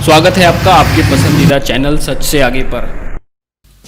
स्वागत है आपका आपके पसंदीदा चैनल सच से आगे पर।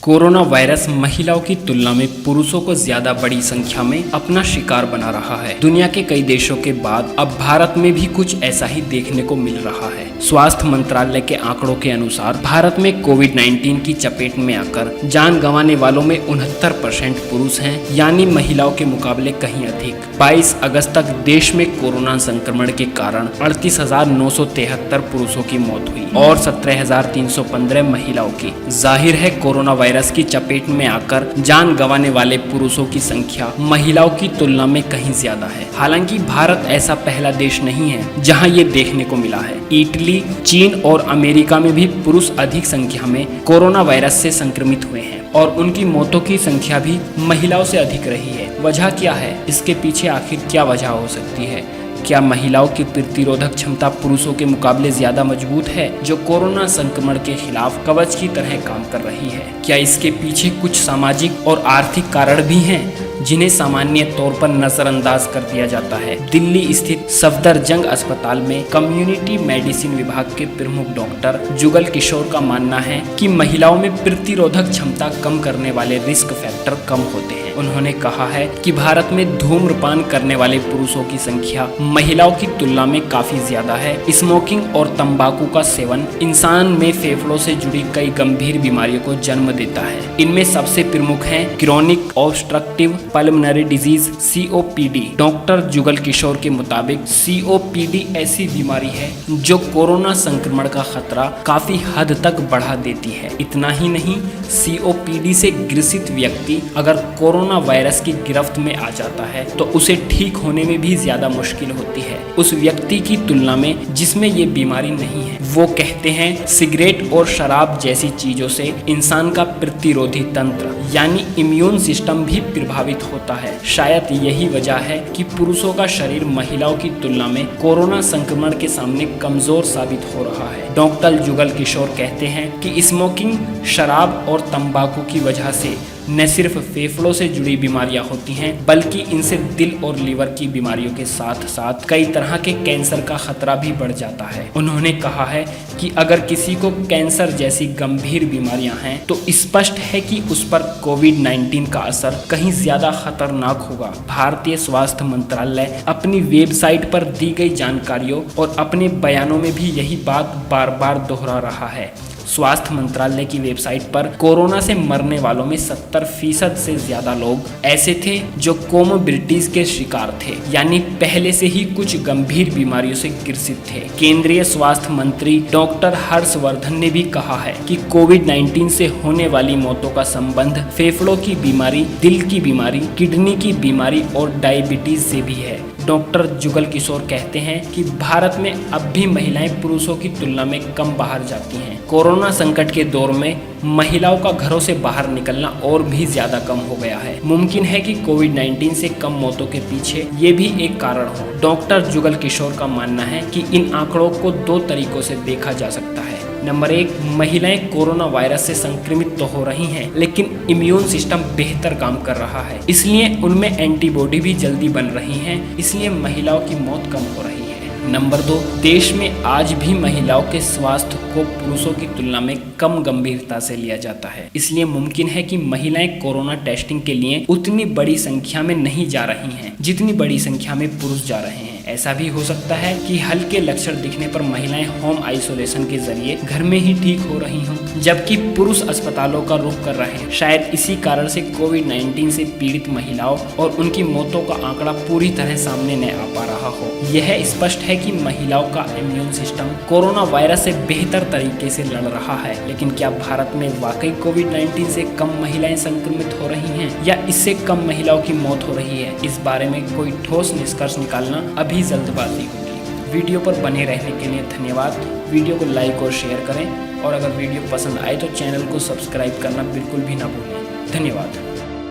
कोरोना वायरस महिलाओं की तुलना में पुरुषों को ज्यादा बड़ी संख्या में अपना शिकार बना रहा है। दुनिया के कई देशों के बाद अब भारत में भी कुछ ऐसा ही देखने को मिल रहा है। स्वास्थ्य मंत्रालय के आंकड़ों के अनुसार भारत में कोविड-19 की चपेट में आकर जान गंवाने वालों में 69% पुरुष हैं, यानी महिलाओं के मुकाबले कहीं अधिक। 22 अगस्त तक देश में कोरोना संक्रमण के कारण 38,973 पुरुषों की मौत हुई और 17,315 महिलाओं की। जाहिर है कोरोना वायरस की चपेट में आकर जान गंवाने वाले पुरुषों की संख्या महिलाओं की तुलना में कहीं ज्यादा है। हालांकि भारत ऐसा पहला देश नहीं है जहां ये देखने को मिला है। इटली, चीन और अमेरिका में भी पुरुष अधिक संख्या में कोरोना वायरस से संक्रमित हुए हैं और उनकी मौतों की संख्या भी महिलाओं से अधिक रही है। वजह क्या है? इसके पीछे आखिर क्या वजह हो सकती है? क्या महिलाओं की प्रतिरोधक क्षमता पुरुषों के मुकाबले ज्यादा मजबूत है, जो कोरोना संक्रमण के खिलाफ कवच की तरह काम कर रही है? क्या इसके पीछे कुछ सामाजिक और आर्थिक कारण भी हैं, जिन्हें सामान्य तौर पर नजरअंदाज कर दिया जाता है? दिल्ली स्थित सफदरजंग अस्पताल में कम्युनिटी मेडिसिन विभाग के प्रमुख डॉक्टर जुगल किशोर का मानना है कि महिलाओं में प्रतिरोधक क्षमता कम करने वाले रिस्क फैक्टर कम होते हैं। उन्होंने कहा है कि भारत में धूम्रपान करने वाले पुरुषों की संख्या महिलाओं की तुलना में काफी ज्यादा है। स्मोकिंग और तंबाकू का सेवन इंसान में फेफड़ों से जुड़ी कई गंभीर बीमारियों को जन्म देता है। इनमें सबसे प्रमुख हैं chronic obstructive pulmonary disease COPD। Doctor Jugal Kishore के मुताबिक COPD ऐसी बीमारी है जो कोरोना संक्रमण का खतरा काफी हद तक बढ़ा देती है। इतना ही नहीं, COPD से ग्रसित व्यक्ति अगर कोरोना वायरस की गिरफ्त में आ जाता है तो उसे ठीक होने में भी ज्यादा मुश्किल होती है उस व्यक्ति की तुलना में जिसमें ये बीमारी नहीं है। वो कहते हैं सिगरेट और शराब जैसी चीजों से इंसान का प्रतिरोधी तंत्र यानी इम्यून सिस्टम भी प्रभावित होता है। शायद यही वजह है कि पुरुषों का शरीर महिलाओं की तुलना में कोरोना संक्रमण के सामने कमजोर साबित हो रहा है। डॉक्टर जुगल किशोर कहते हैं कि स्मोकिंग, शराब और तंबाकू की वजह से न सिर्फ फेफड़ों से जुड़ी बीमारियां होती हैं, बल्कि इनसे दिल और लीवर की बीमारियों के साथ साथ कई तरह के कैंसर का खतरा भी बढ़ जाता है। उन्होंने कहा है कि अगर किसी को कैंसर जैसी गंभीर बीमारियां हैं तो स्पष्ट है कि उस पर कोविड-19 का असर कहीं ज्यादा खतरनाक होगा। भारतीय स्वास्थ्य मंत्रालय अपनी वेबसाइट पर दी गई जानकारियों और अपने बयानों में भी यही बात बार बार दोहरा रहा है। स्वास्थ्य मंत्रालय की वेबसाइट पर कोरोना से मरने वालों में 70% से ज्यादा लोग ऐसे थे जो कोमोबिडिटीज के शिकार थे, यानी पहले से ही कुछ गंभीर बीमारियों से ग्रसित थे। केंद्रीय स्वास्थ्य मंत्री डॉक्टर हर्षवर्धन ने भी कहा है कि कोविड-19 से होने वाली मौतों का संबंध फेफड़ों की बीमारी, दिल की बीमारी, किडनी की बीमारी और डायबिटीज से भी है। डॉक्टर जुगल किशोर कहते हैं कि भारत में अब भी महिलाएं पुरुषों की तुलना में कम बाहर जाती हैं। कोरोना संकट के दौर में महिलाओं का घरों से बाहर निकलना और भी ज्यादा कम हो गया है। मुमकिन है कि कोविड-19 से कम मौतों के पीछे ये भी एक कारण हो। डॉक्टर जुगल किशोर का मानना है कि इन आंकड़ों को 2 तरीकों से देखा जा सकता है। नंबर 1, महिलाएं कोरोना वायरस से संक्रमित तो हो रही हैं, लेकिन इम्यून सिस्टम बेहतर काम कर रहा है, इसलिए उनमें एंटीबॉडी भी जल्दी बन रही हैं, इसलिए महिलाओं की मौत कम हो रही है। नंबर 2, देश में आज भी महिलाओं के स्वास्थ्य को पुरुषों की तुलना में कम गंभीरता से लिया जाता है, इसलिए मुमकिन है कि महिलाएं कोरोना टेस्टिंग के लिए उतनी बड़ी संख्या में नहीं जा रही हैं जितनी बड़ी संख्या में पुरुष जा रहे हैं। ऐसा भी हो सकता है कि हल्के लक्षण दिखने पर महिलाएं होम आइसोलेशन के जरिए घर में ही ठीक हो रही हों, जबकि पुरुष अस्पतालों का रुख कर रहे हैं। शायद इसी कारण से कोविड-19 से पीड़ित महिलाओं और उनकी मौतों का आंकड़ा पूरी तरह सामने न आ पा रहा हो। यह स्पष्ट है कि महिलाओं का इम्यून सिस्टम कोरोना वायरस से बेहतर तरीके से लड़ रहा है, लेकिन क्या भारत में वाकई कोविड-19 से कम महिलाएं संक्रमित हो रही हैं या इससे कम महिलाओं की मौत हो रही है? इस बारे में कोई ठोस निष्कर्ष निकालना अभी जल्दबाजी होगी। वीडियो पर बने रहने के लिए धन्यवाद। वीडियो को लाइक और शेयर करें और अगर वीडियो पसंद आए तो चैनल को सब्सक्राइब करना बिल्कुल भी ना भूलें। धन्यवाद।